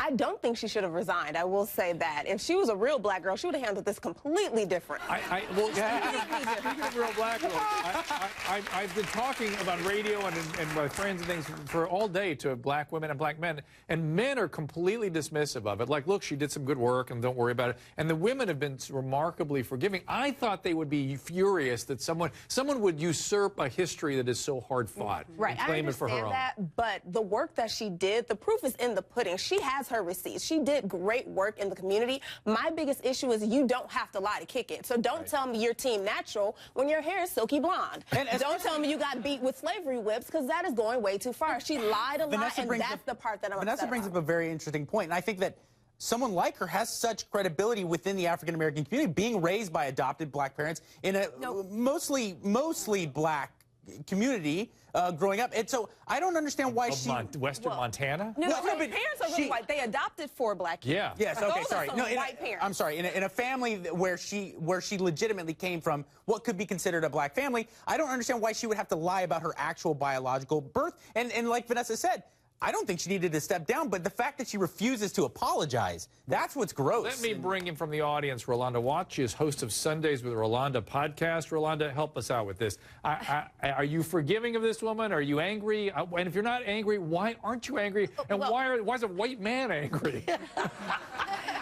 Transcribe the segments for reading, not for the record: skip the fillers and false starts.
I don't think she should have resigned. I will say that. If she was a real black girl, she would have handled this completely different. Well, speaking of real black girls, I've been talking about radio and my friends and things for all day to black women and black men, and men are completely dismissive of it. Like, look, she did some good work, and don't worry about it. And the women have been remarkably forgiving. I thought they would be furious that someone would usurp a history that is so hard fought. Right, and claim it for her own. That, but the work that she did, the proof is in the pudding. She has her receipts. She did great work in the community. My biggest issue is you don't have to lie to kick it. So don't tell me you're team natural when your hair is silky blonde. And don't tell me you got beat with slavery whips, because that is going way too far. She lied a lot, and that's the part that I'm upset Vanessa brings about. up a very interesting point, and I think that someone like her has such credibility within the African-American community, being raised by adopted black parents in a mostly black community growing up. And so I don't understand why Western Montana? No, her parents are really white. They adopted 4 black kids. Yeah. Yes, okay, Those sorry. are some white parents. I'm sorry. In a family where she legitimately came from what could be considered a black family, I don't understand why she would have to lie about her actual biological birth. And like Vanessa said, I don't think she needed to step down, but the fact that she refuses to apologize, that's what's gross. Let me bring in from the audience Rolanda Watt. She is host of Sundays with Rolanda podcast. Rolanda, help us out with this. Are you forgiving of this woman? Are you angry? And if you're not angry, why aren't you angry? And why is a white man angry?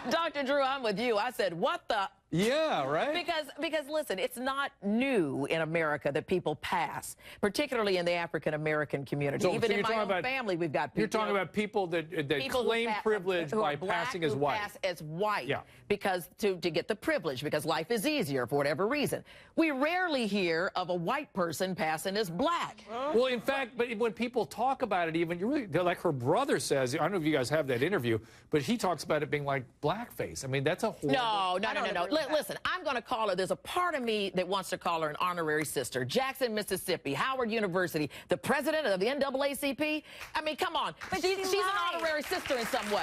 Dr. Drew, I'm with you. I said, what the... Yeah, right? Because listen, it's not new in America that people pass, particularly in the African-American community. So, Even in my own family, we've got people. You're talking about people that claim privilege by passing as white. Pass as white, yeah. Because to get the privilege, because life is easier for whatever reason. We rarely hear of a white person passing as black. Well, in fact, but when people talk about it, even like her brother says, I don't know if you guys have that interview, but he talks about it being like blackface. I mean, that's a horrible... No. Listen, I'm going to call her. There's a part of me that wants to call her an honorary sister. Jackson, Mississippi, Howard University, the president of the NAACP. I mean, come on. But she's an honorary sister in some way.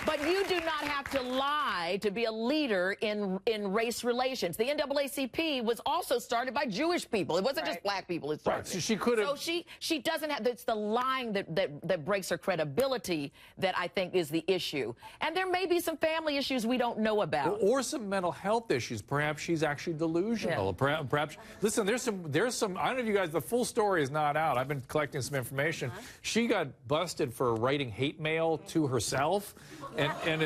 But you do not have to lie to be a leader in race relations. The NAACP was also started by Jewish people. It wasn't just black people. It started. Right. So she could have. So she doesn't have. It's the lying that breaks her credibility that I think is the issue. And there may be some family issues we don't know about, or some mental health issues. Perhaps she's actually delusional. Yeah. Perhaps. Listen, there's some. I don't know if you guys. The full story is not out. I've been collecting some information. She got busted for writing hate mail to herself. And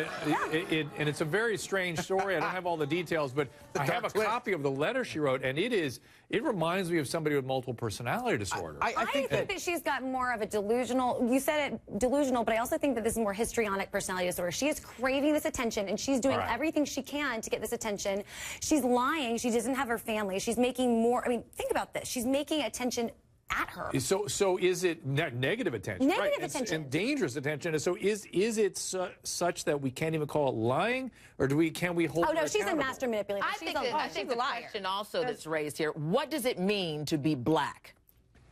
it's a very strange story. I don't have all the details, but I have a copy of the letter she wrote, and it reminds me of somebody with multiple personality disorder. I think that she's got more of a delusional, you said it, delusional, but I also think that this is more histrionic personality disorder. She is craving this attention, and she's doing everything she can to get this attention. She's lying. She doesn't have her family. She's making more, I mean, think about this. She's making attention at her. So is it negative attention? Negative attention. And dangerous attention. So is it such that we can't even call it lying, or can we hold? Oh no, she's a master manipulator. I think the question also that's raised here: what does it mean to be black?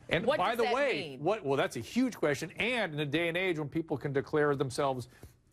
And by the way, well, that's a huge question. And in a day and age when people can declare themselves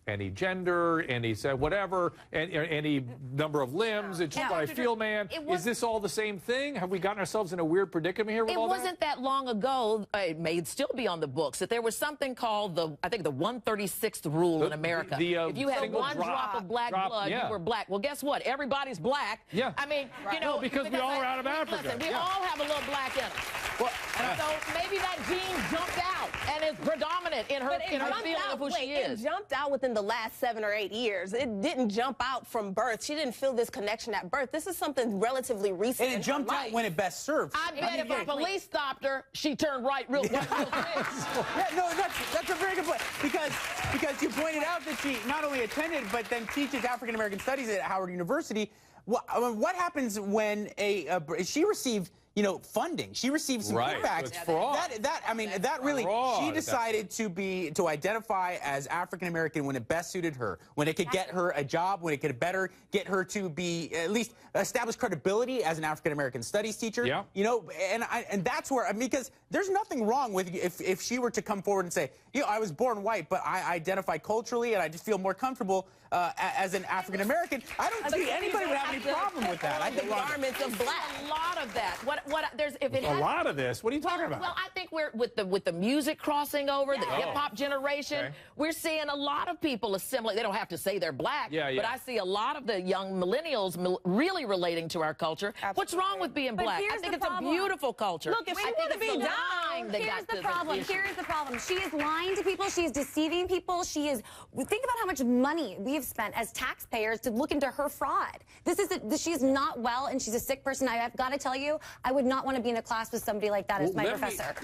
any gender, any whatever, any number of limbs, it's just I feel, man. Is this all the same thing? Have we gotten ourselves in a weird predicament here with all that? It wasn't that long ago, it may still be on the books, that there was something called I think the 136th rule in America. If you had one drop of black blood, you were black. Well, guess what? Everybody's black. Yeah. I mean, you know. Well, because we all are out of Africa. Listen, we all have a little black in us. Well, so maybe that gene jumped out and is predominant in her feeling of who she is. It jumped out within the last 7 or 8 years. It didn't jump out from birth. She didn't feel this connection at birth. This is something relatively recent. And it jumped out when it best served. I bet if a police stopped her, she turned right real quick. No, that's a very good point. Because you pointed out that she not only attended, but then teaches African-American studies at Howard University. What happens when she received, funding? She received some kickbacks. It's fraud. That really, she decided to identify as African-American when it best suited her, when it could get her a job, when it could better get her to be at least establish credibility as an African-American studies teacher. Yeah. And that's where, because there's nothing wrong with if she were to come forward and say, I was born white, but I identify culturally and I just feel more comfortable as an African American. I don't think anybody would have any problem with that. I think garments of black. A lot of that. A lot of this. What are you talking about? Well, I think we're with the music crossing over, the hip hop generation. Okay. We're seeing a lot of people assimilate. They don't have to say they're black, but I see a lot of the young millennials really relating to our culture. Absolutely. What's wrong with being black? I think it's a beautiful culture. Look, if I we think want to it's be the down, line that Here's got the to problem. issue. Here's the problem. She is lying to people. She is deceiving people. Think about how much money we have spent as taxpayers to look into her fraud. She's not well, and she's a sick person. I've got to tell you, I would not want to be in a class with somebody like that as my professor.